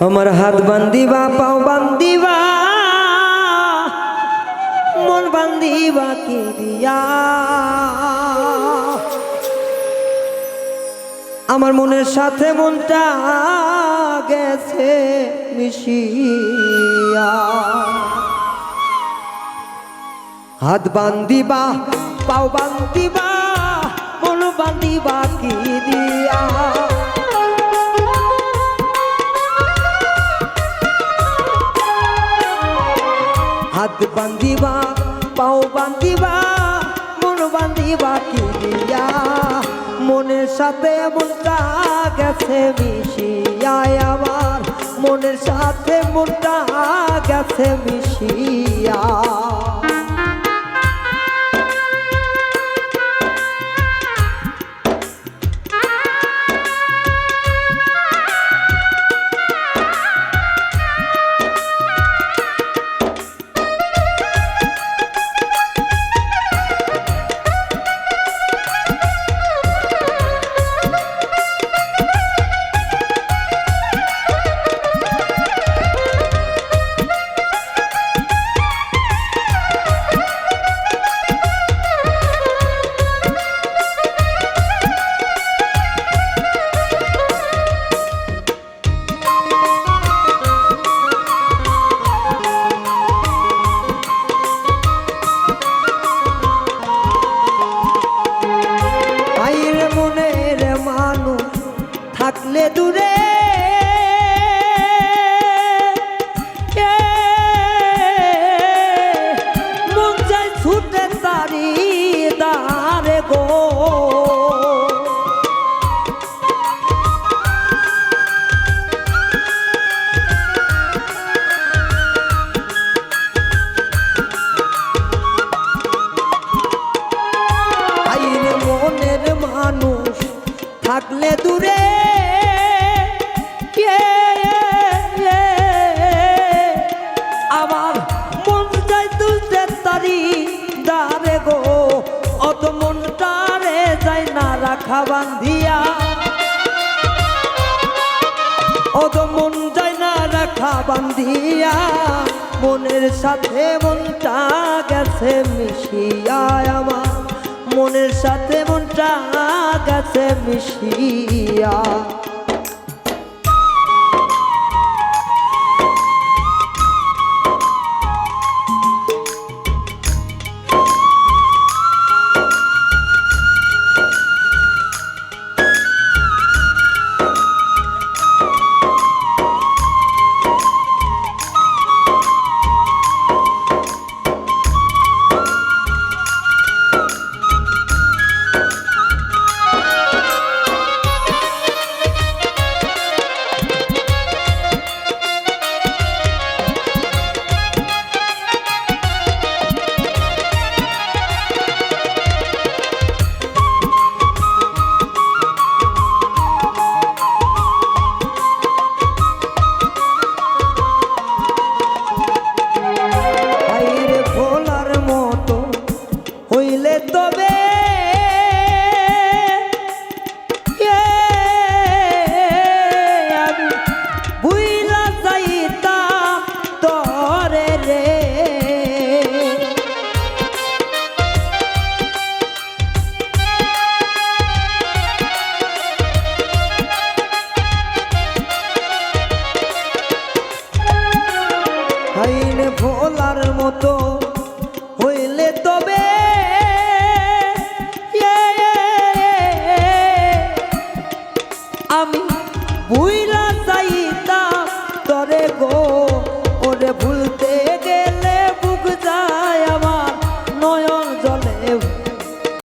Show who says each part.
Speaker 1: আমার হাত বান্ধিবা পাও বান্ধিবা মন বান্ধিবা কি দিয়া আমার মনের সাথে মনটা গেছে মিশিয়া হাত বান্ধিবা পাও বান্ধিবা মন বান্ধিবা কি দিয়া হাত বান্ধিবা পাও বান্ধিবা মন বান্ধিবা কি দিয়া মনের সাথে মনটা গেছে মিশিয়া আমার মনের সাথে মনটা গেছে মিশিয়া থাকলে দূরে মন চাই ছুটে তারি দারে গো আইরে মনের মানুষ থাকলে দূরে আমার মন চাই তুলতে তারি দারে গো অত মনটারে যাই না রাখা বান্ধিয়া অত মন যাই না রাখা বান্ধিয়া মনের সাথে মনটা গেছে মিশিয়া আমার মনের সাথে মনটা গেছে মিশিয়া হইলে তবে আমি ভুইলা যাইতাম তরে রে হাইনে ভোলার মতো হইলে তবে আমি বুই